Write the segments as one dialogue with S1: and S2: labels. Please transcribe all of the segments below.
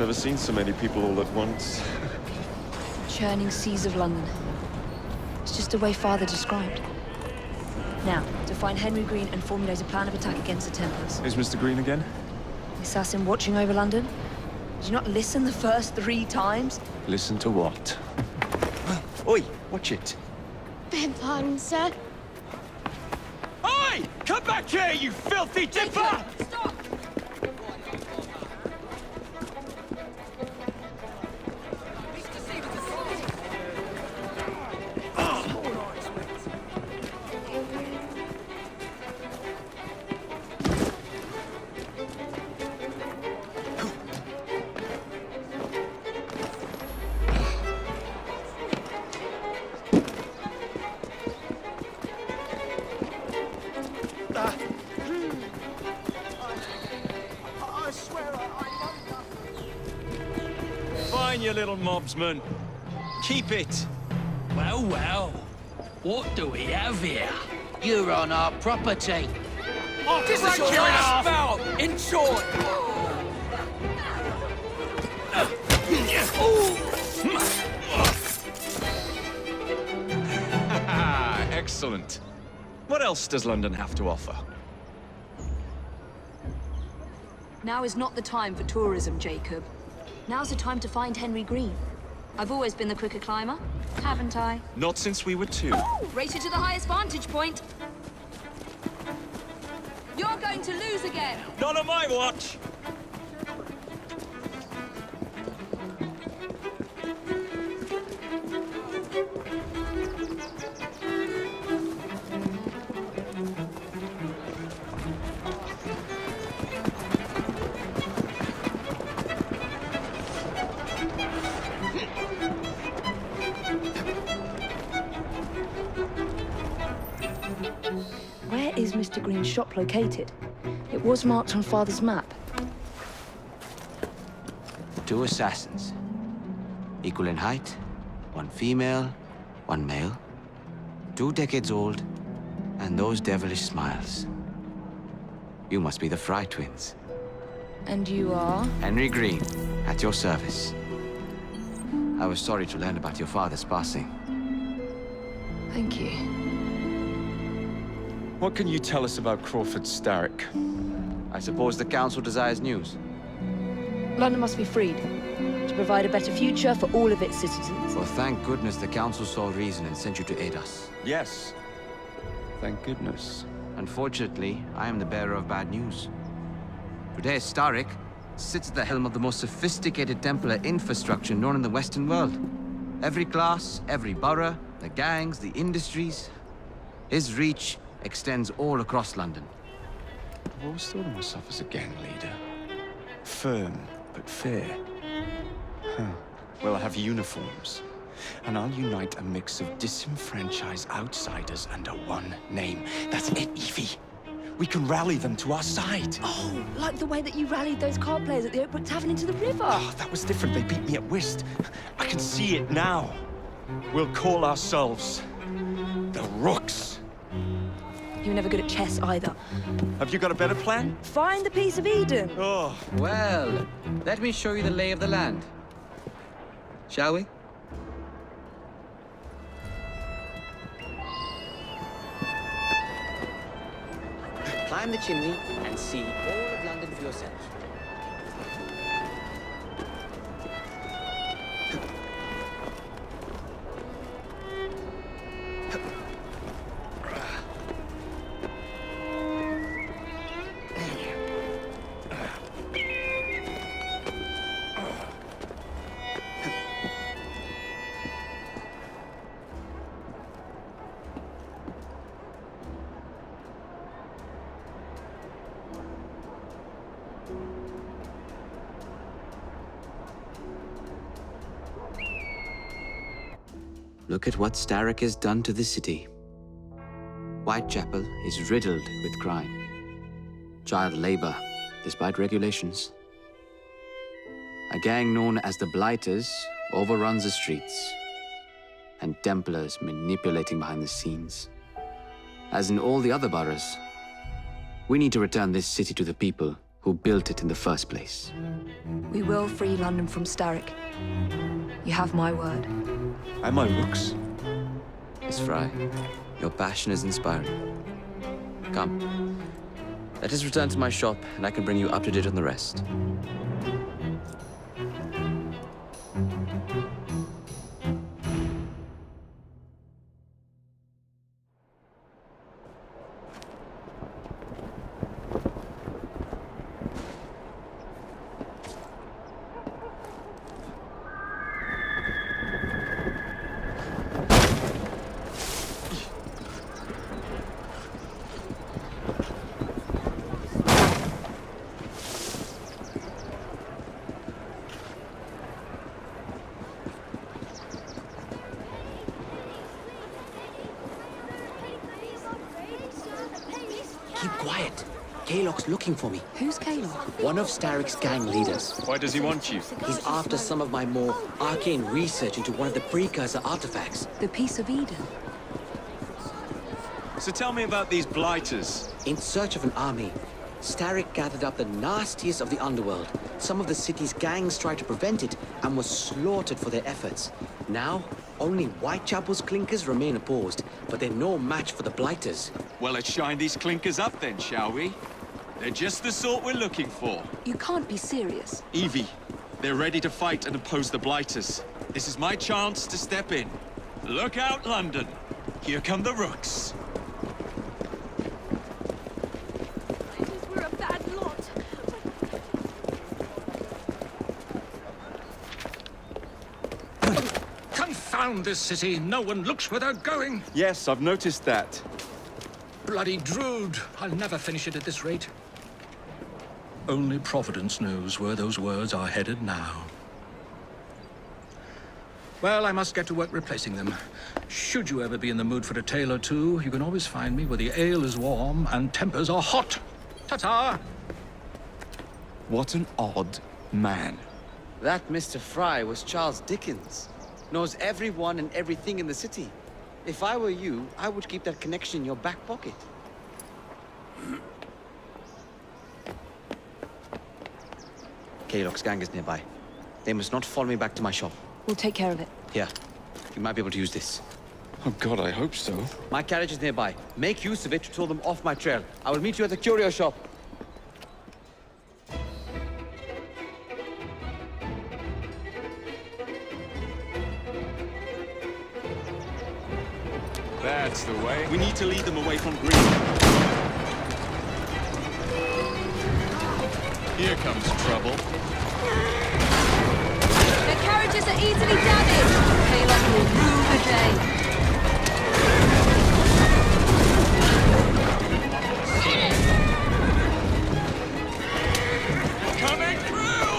S1: never seen so many people all at once.
S2: Churning seas of London. It's just the way Father described. Now, to find Henry Green and formulate a plan of attack against the Templars.
S1: Is Mr. Green again?
S2: The assassin watching over London? Did you not listen the first 3 times?
S1: Listen to what? Oi, watch it.
S3: Beg pardon, sir.
S1: Oi! Come back here, you filthy Templar!
S2: Stop!
S1: Fine, you little mobsman. Keep it.
S4: Well, well. What do we have here? You're on our property.
S1: Oh,
S4: This is your last spout, in short.
S1: Excellent. What else does London have to offer?
S2: Now is not the time for tourism, Jacob. Now's the time to find Henry Green. I've always been the quicker climber, haven't I?
S1: Not since we were 2.
S2: Rated to the highest vantage point. You're going to lose again.
S1: Not on my watch!
S2: Where is Mr. Green's shop located? It was marked on Father's map.
S5: 2 assassins. Equal in height, 1 female, 1 male. 2 decades old, and those devilish smiles. You must be the Fry twins.
S2: And you are?
S5: Henry Green, at your service. I was sorry to learn about your father's passing.
S2: Thank you.
S1: What can you tell us about Crawford Starrick?
S5: I suppose the council desires news.
S2: London must be freed to provide a better future for all of its citizens.
S5: Well, thank goodness the council saw reason and sent you to aid us.
S1: Yes. Thank goodness.
S5: Unfortunately, I am the bearer of bad news. Today, Starrick sits at the helm of the most sophisticated Templar infrastructure known in the Western world. Every class, every borough, the gangs, the industries. His reach extends all across London.
S1: I've always thought of myself as a gang leader. Firm, but fair. Huh. Well, I have uniforms. And I'll unite a mix of disenfranchised outsiders under one name. That's it, Evie. We can rally them to our side.
S2: Oh, like the way that you rallied those card players at the Oakbrook Tavern into the river.
S1: Oh, that was different. They beat me at whist. I can see it now. We'll call ourselves the Rooks.
S2: You were never good at chess either.
S1: Have you got a better plan?
S2: Find the piece of Eden.
S1: Oh,
S5: Well, let me show you the lay of the land. Shall we? Climb the chimney and see all of London for yourself. Look at what Starrick has done to the city. Whitechapel is riddled with crime. Child labor, despite regulations. A gang known as the Blighters overruns the streets, and Templars manipulating behind the scenes. As in all the other boroughs, we need to return this city to the people who built it in the first place.
S2: We will free London from Starrick. You have my word.
S1: Am I Rooks?
S5: Miss Fry, your passion is inspiring. Come, let us return to my shop, and I can bring you up to date on the rest.
S6: Keep quiet. Kaylock's looking for me.
S2: Who's Caleb?
S6: One of Starrick's gang leaders.
S1: Why does he want you?
S6: He's after some of my more arcane research into one of the precursor artifacts.
S2: The Piece of Eden.
S1: So tell me about these Blighters.
S6: In search of an army, Starrick gathered up the nastiest of the underworld. Some of the city's gangs tried to prevent it and were slaughtered for their efforts. Now, only Whitechapel's clinkers remain opposed, but they're no match for the Blighters.
S1: Well, let's shine these clinkers up then, shall we? They're just the sort we're looking for.
S2: You can't be serious.
S1: Evie, they're ready to fight and oppose the Blighters. This is my chance to step in. Look out, London. Here come the Rooks.
S3: We're a bad lot.
S4: Confound this city. No one looks where they're going.
S1: Yes, I've noticed that.
S4: Bloody Drood. I'll never finish it at this rate. Only Providence knows where those words are headed now. Well, I must get to work replacing them. Should you ever be in the mood for a tale or two, you can always find me where the ale is warm and tempers are hot. Ta-ta!
S1: What an odd man.
S5: That Mr. Fry was Charles Dickens. Knows everyone and everything in the city. If I were you, I would keep that connection in your back pocket. Kaylock's gang is nearby. They must not follow me back to my shop.
S2: We'll take care of it.
S5: Here, you might be able to use this.
S1: Oh God, I hope so.
S5: My carriage is nearby. Make use of it to throw them off my trail. I will meet you at the curio shop.
S1: That's the way. We need to lead them away from Green. Here comes trouble.
S2: Their carriages are easily damaged. Caleb will rue the day.
S1: Coming through!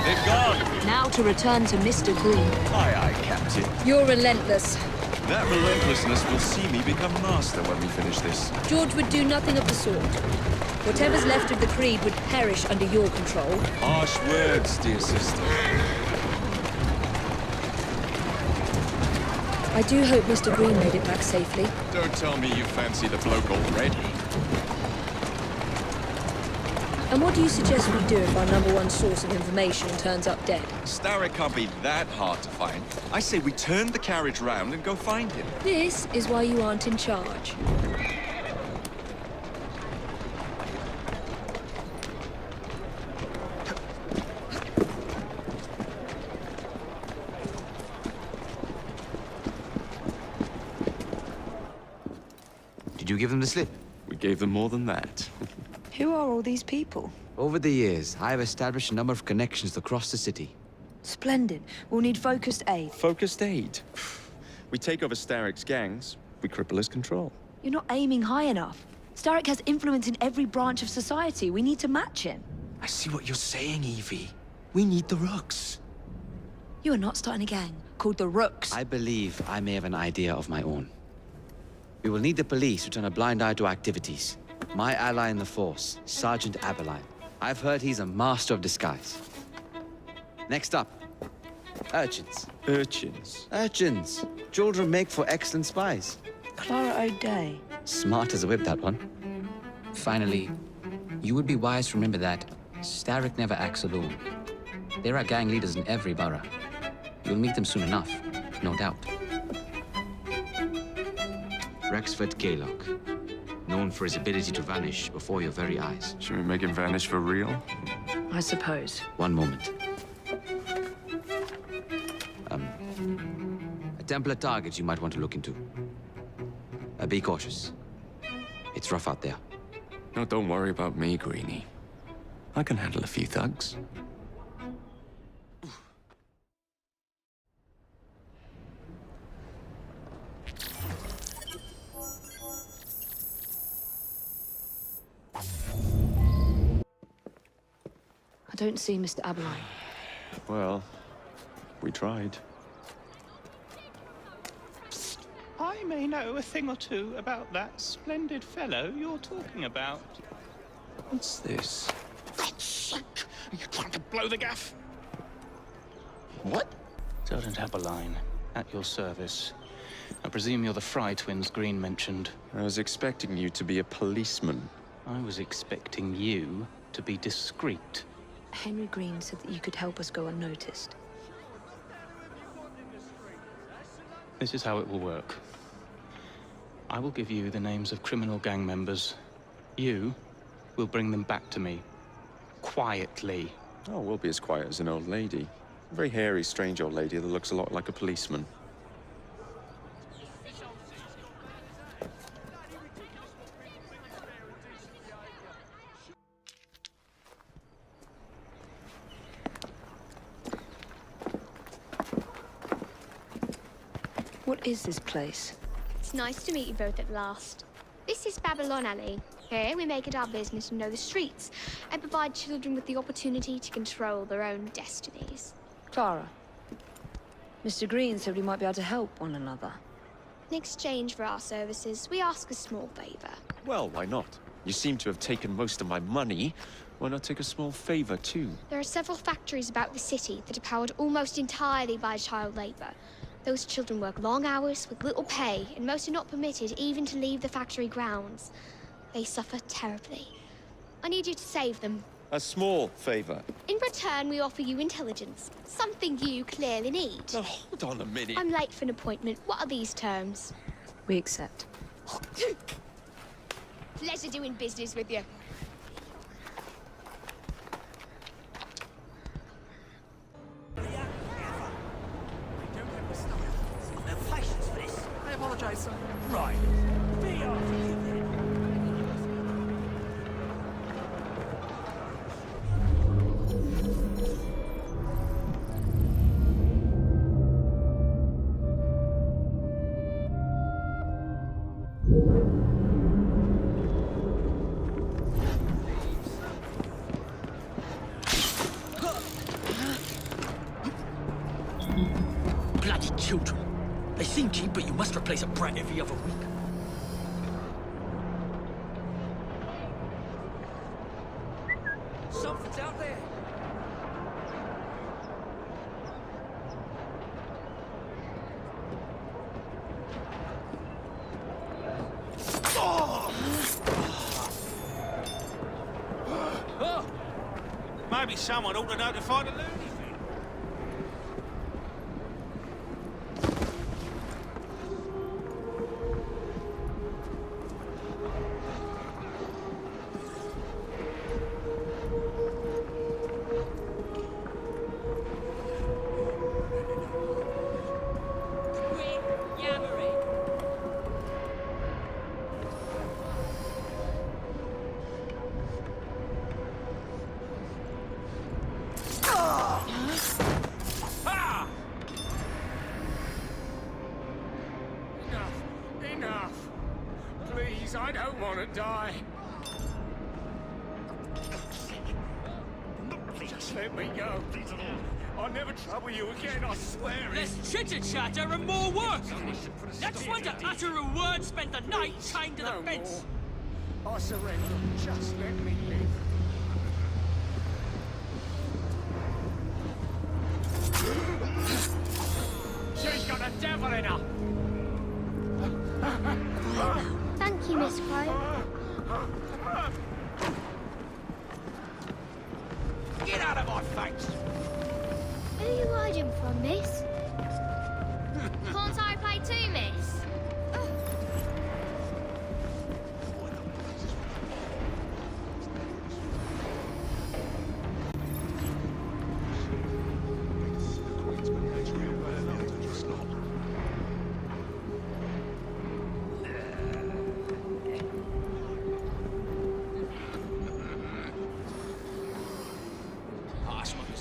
S1: They've gone.
S2: Now to return to Mr. Green.
S1: Aye, aye, Captain.
S2: You're relentless.
S1: That relentlessness will see me become master when we finish this.
S2: George would do nothing of the sort. Whatever's left of the Creed would perish under your control.
S1: Harsh words, dear sister.
S2: I do hope Mr. Green made it back safely.
S1: Don't tell me you fancy the bloke already.
S2: And what do you suggest we do if our #1 source of information turns up dead?
S1: Starrick can't be that hard to find. I say we turn the carriage round and go find him.
S2: This is why you aren't in charge.
S5: Did you give them the slip?
S1: We gave them more than that.
S2: Who are all these people?
S5: Over the years, I have established a number of connections across the city.
S2: Splendid. We'll need focused aid.
S1: Focused aid. We take over Starrick's gangs, we cripple his control.
S2: You're not aiming high enough. Starrick has influence in every branch of society. We need to match him.
S1: I see what you're saying, Evie. We need the Rooks.
S2: You are not starting a gang called the Rooks.
S5: I believe I may have an idea of my own. We will need the police to turn a blind eye to our activities. My ally in the force, Sergeant Aberline. I've heard he's a master of disguise. Next up, urchins.
S1: Urchins.
S5: Urchins. Children make for excellent spies.
S2: Clara O'Day.
S5: Smart as a whip, that one. Finally, you would be wise to remember that Starrick never acts alone. There are gang leaders in every borough. You'll meet them soon enough, no doubt. Rexford Gaylock, known for his ability to vanish before your very eyes.
S1: Should we make him vanish for real?
S2: I suppose.
S5: One moment. A Templar target you might want to look into. Be cautious. It's rough out there.
S1: No, don't worry about me, Greenie. I can handle a few thugs.
S2: I don't see Mr. Aberline.
S1: Well, we tried.
S7: I may know a thing or two about that splendid fellow you're talking about.
S1: What's this?
S4: God's sake! Are you trying to blow the gaff?
S1: What?
S7: Sergeant Aberline, at your service. I presume you're the Fry twins Green mentioned.
S1: I was expecting you to be a policeman.
S7: I was expecting you to be discreet.
S2: Henry Green said that you could help us go unnoticed.
S7: This is how it will work. I will give you the names of criminal gang members. You will bring them back to me. Quietly.
S1: Oh, we'll be as quiet as an old lady. A very hairy, strange old lady that looks a lot like a policeman.
S2: What is this place?
S8: It's nice to meet you both at last. This is Babylon Alley. Here we make it our business to know the streets and provide children with the opportunity to control their own destinies.
S2: Clara. Mr. Green said we might be able to help one another.
S8: In exchange for our services, we ask a small favor.
S1: Well, why not? You seem to have taken most of my money. Why not take a small favor, too?
S8: There are several factories about the city that are powered almost entirely by child labor. Those children work long hours with little pay, and most are not permitted even to leave the factory grounds. They suffer terribly. I need you to save them.
S1: A small favor.
S8: In return, we offer you intelligence, something you clearly need.
S1: Now, hold on a minute.
S8: I'm late for an appointment. What are these terms?
S2: We accept.
S8: Pleasure doing business with you.
S9: I apologize, sir. Right.
S10: Bloody children. They seem cheap, but you must replace a brat every other week.
S9: Something's out there.
S11: Maybe someone ought to notify the loony bin.
S9: Enough. Please, I don't want to die. Just let me go. I'll never trouble you again, I swear it.
S10: Less chitter-chatter and more work! Next one to utter a word spent the night chained to the fence.
S9: More. I surrender. Just let me live.
S11: out of my face!
S8: Who are you hiding from, miss? Can't I play too, miss?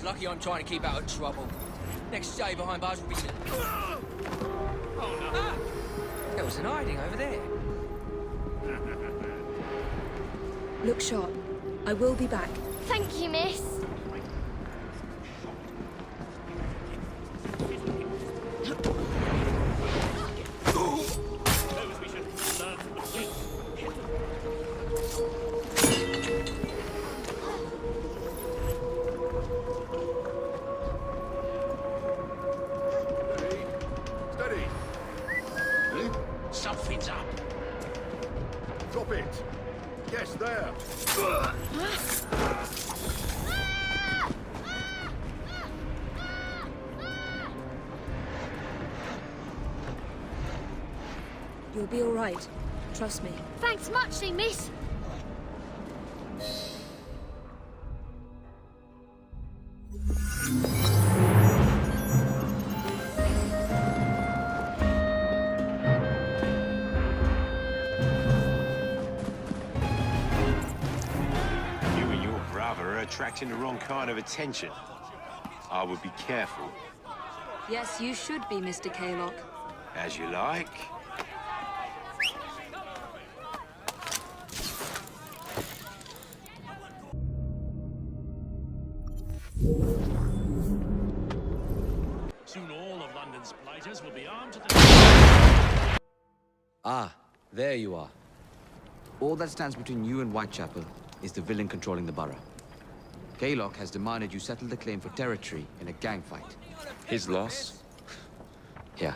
S10: Lucky I'm trying to keep out of trouble. Next stay behind bars will be... Oh, no. Ah, there was an hiding over there.
S2: Look sharp. I will be back.
S8: Thank you, miss.
S11: Something's up.
S9: Drop it. Yes, there.
S2: You'll be all right. Trust me.
S8: Thanks muchly, miss.
S12: Attracting the wrong kind of attention. I would be careful.
S2: Yes, you should be, Mr. Kaylock.
S12: As you like.
S11: Soon all of London's blighters will be armed to the...
S6: Ah, there you are. All that stands between you and Whitechapel is the villain controlling the borough. Kaylock has demanded you settle the claim for territory in a gang fight.
S1: His loss?
S6: Yeah.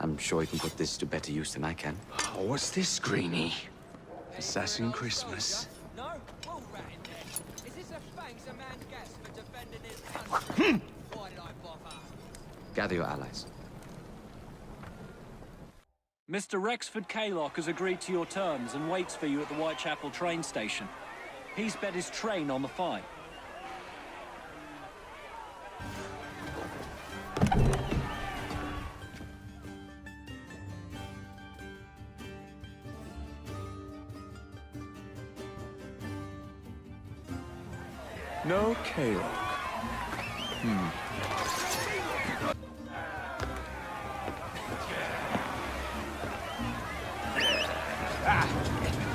S6: I'm sure he can put this to better use than I can.
S1: Oh, what's this, Greenie? Assassin Christmas.
S10: No? Well, rat in there. Is this a thanks a man gets for defending his country? Why did I bother?
S6: Gather your allies.
S13: Mr. Rexford Kaylock has agreed to your terms and waits for you at the Whitechapel train station. He's bet his train on the fight.
S1: No Kaylock.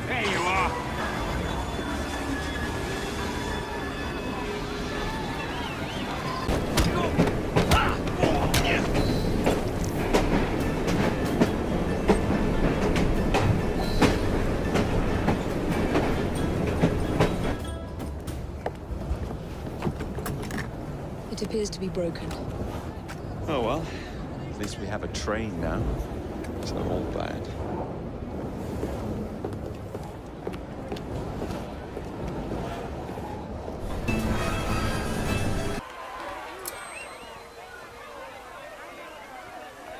S12: There you are.
S2: It appears to be broken.
S1: Oh well, at least we have a train now. It's not all bad.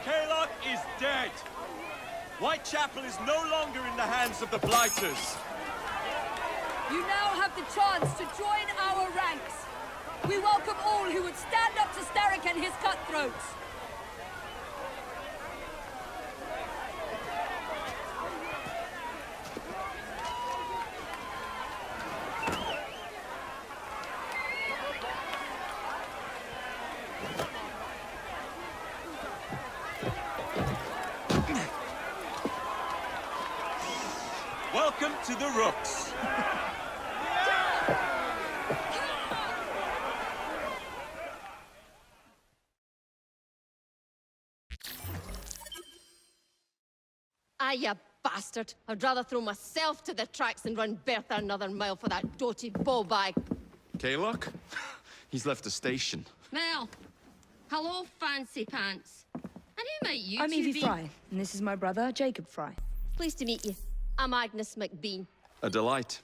S9: Kaylock is dead. Whitechapel is no longer in the hands of the Blighters.
S3: You now have the chance to join our ranks. We welcome all who would stand up to Starrick and his cutthroats.
S9: Welcome to the Rooks.
S3: Ah, you bastard. I'd rather throw myself to the tracks than run Bertha another mile for that doty ball-bag.
S1: Kaylock? He's left the station.
S3: Well, hello, fancy pants. And who might you
S2: I'm
S3: two
S2: Evie
S3: be?
S2: Fry, and this is my brother, Jacob Fry.
S3: Pleased to meet you. I'm Agnes McBean.
S1: A delight.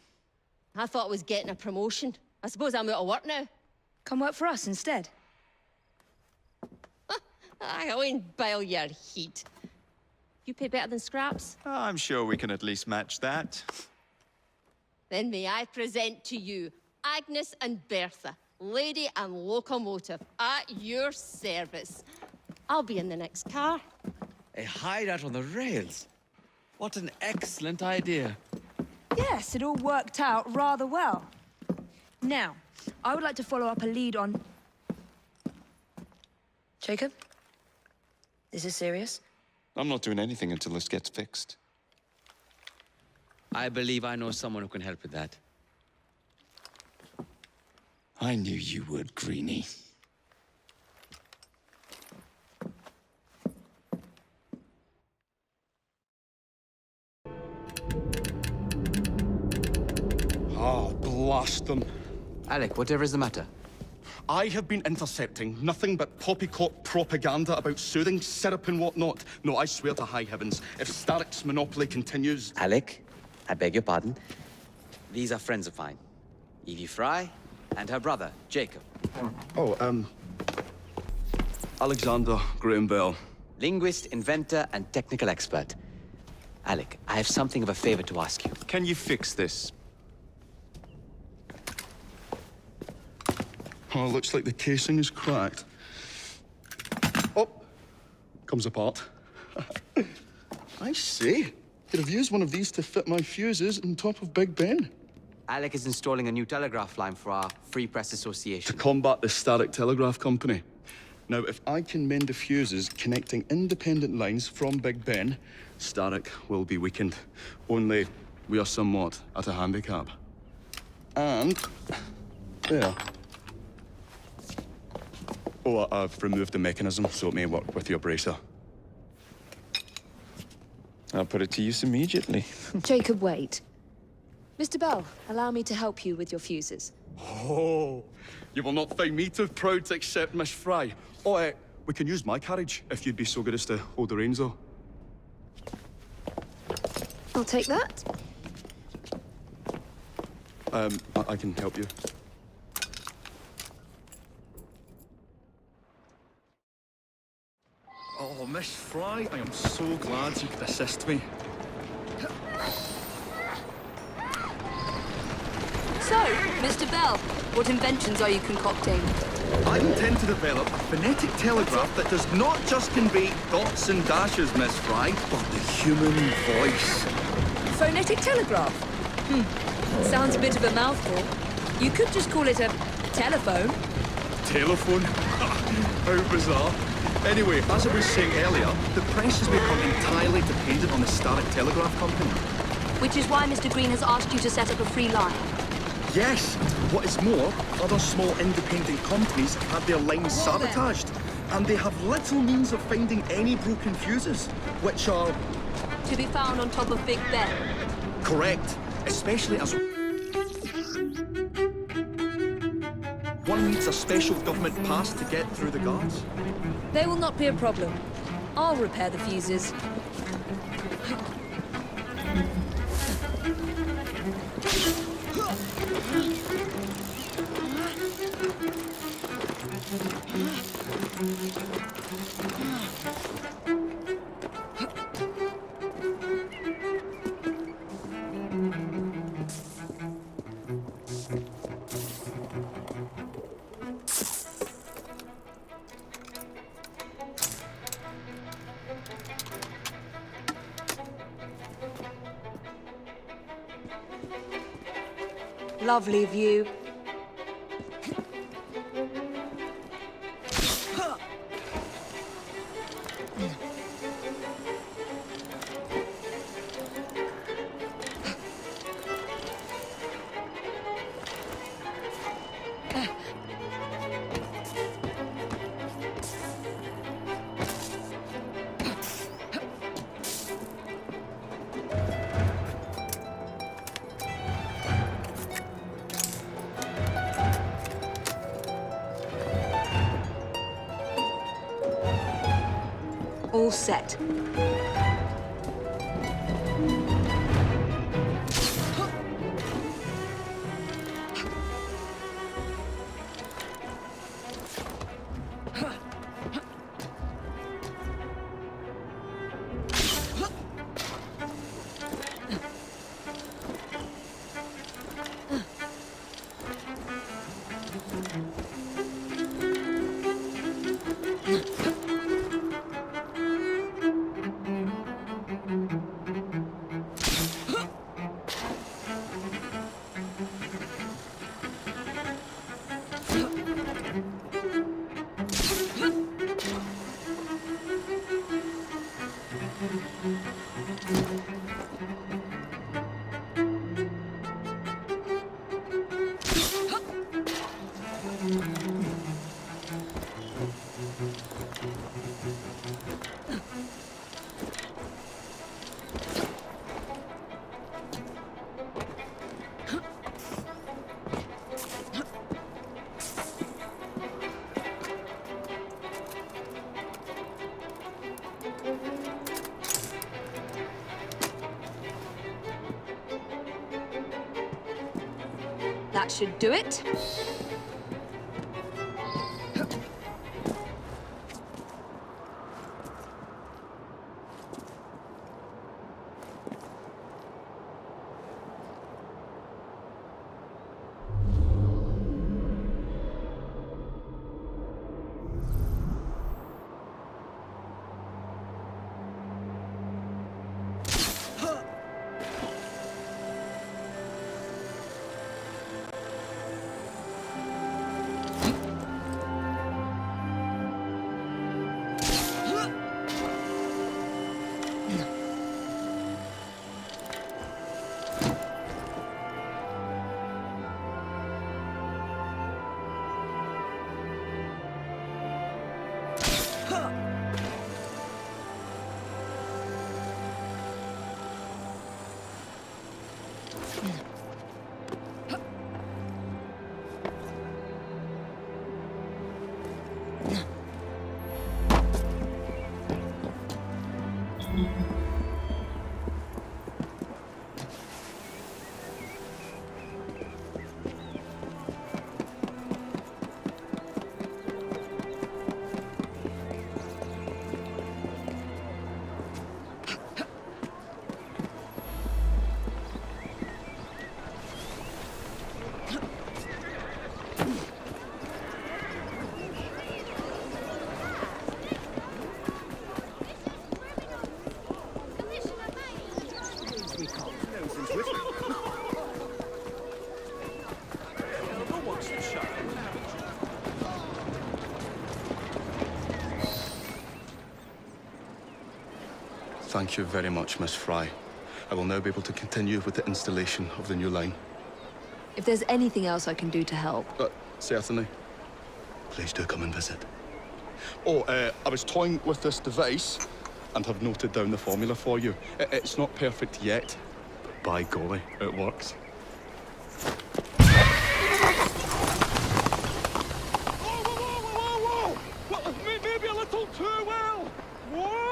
S3: I thought I was getting a promotion. I suppose I'm out of work now.
S2: Come work for us instead.
S3: I won't bile your heat. You pay better than scraps?
S1: I'm sure we can at least match that.
S3: Then may I present to you Agnes and Bertha, lady and locomotive, at your service. I'll be in the next car.
S6: A hideout on the rails. What an excellent idea.
S2: Yes, it all worked out rather well. Now, I would like to follow up a lead on... Jacob? Is this serious?
S1: I'm not doing anything until this gets fixed.
S6: I believe I know someone who can help with that.
S1: I knew you would, Greenie.
S14: Ah, blast them.
S5: Alec, whatever is the matter?
S14: I have been intercepting nothing but poppycock propaganda about soothing syrup and whatnot. No, I swear to high heavens, if Starrick's monopoly continues...
S6: Alec, I beg your pardon. These are friends of mine. Evie Fry and her brother, Jacob.
S14: Oh, Alexander Graham Bell.
S6: Linguist, inventor, and technical expert. Alec, I have something of a favor to ask you.
S1: Can you fix this?
S14: Oh, looks like the casing is cracked. Oh, comes apart. I see. Could have used one of these to fit my fuses on top of Big Ben.
S5: Alec is installing a new telegraph line for our Free Press Association.
S14: To combat the Starrick Telegraph Company. Now, if I can mend the fuses connecting independent lines from Big Ben, Starrick will be weakened. Only we are somewhat at a handicap. And... there. Oh, I've removed the mechanism so it may work with your bracer.
S1: I'll put it to use immediately.
S2: Jacob, wait. Mr. Bell, allow me to help you with your fuses.
S14: Oh, you will not find me too proud to accept Miss Fry. Oh, we can use my carriage, if you'd be so good as to hold the reins, though.
S2: I'll take that.
S14: I can help you. Oh, Miss Fry, I am so glad you could assist me.
S3: So, Mr. Bell, what inventions are you concocting?
S14: I intend to develop a phonetic telegraph that does not just convey dots and dashes, Miss Fry, but the human voice.
S3: Phonetic telegraph? Sounds a bit of a mouthful. You could just call it a telephone.
S14: Telephone? How bizarre. Anyway, as I was saying earlier, the press has become entirely dependent on the Starrick Telegraph Company.
S2: Which is why Mr. Green has asked you to set up a free line.
S14: Yes. What is more, other small independent companies have had their lines sabotaged, and they have little means of finding any broken fuses, which are...
S3: To be found on top of Big Ben.
S14: Correct. Especially as... one needs a special government pass to get through the guards.
S3: They will not be a problem. I'll repair the fuses.
S2: Lovely view. All set. That should do it.
S14: Thank you very much, Miss Fry. I will now be able to continue with the installation of the new line.
S2: If there's anything else I can do to help.
S14: Certainly. Please do come and visit. Oh, I was toying with this device and have noted down the formula for you. It's not perfect yet, but by golly, it works.
S9: Maybe a little too well. Whoa!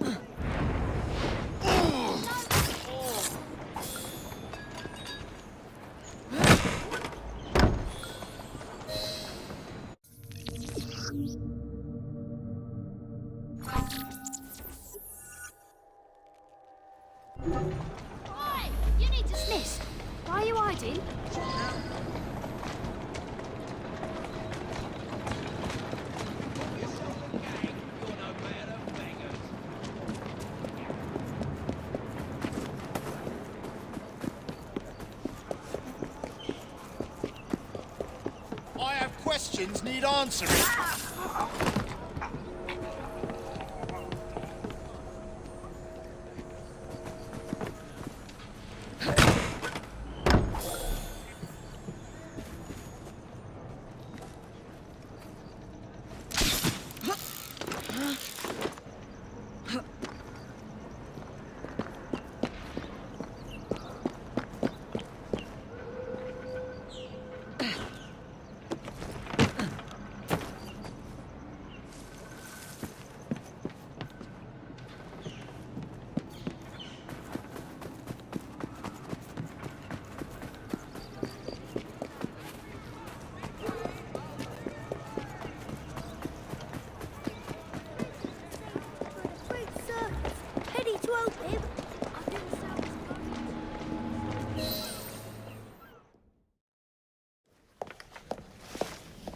S8: Oi! You need dismissed. Why are you hiding?
S9: I have questions need answering.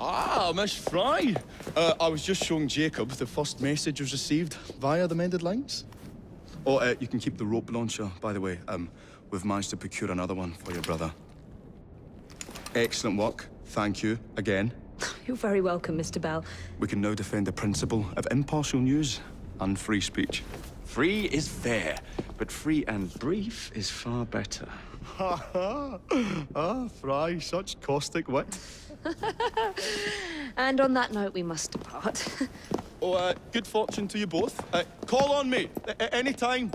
S14: Ah, Miss Fry. I was just showing Jacob the first message was received via the mended lines. Oh, you can keep the rope launcher, by the way. We've managed to procure another one for your brother. Excellent work. Thank you again.
S2: You're very welcome, Mr. Bell.
S14: We can now defend the principle of impartial news and free speech.
S1: Free is fair, but free and brief is far better.
S14: Ha ha! Ah, Fry, such caustic wit.
S2: And on that note, we must depart.
S14: Oh, good fortune to you both. Call on me any time.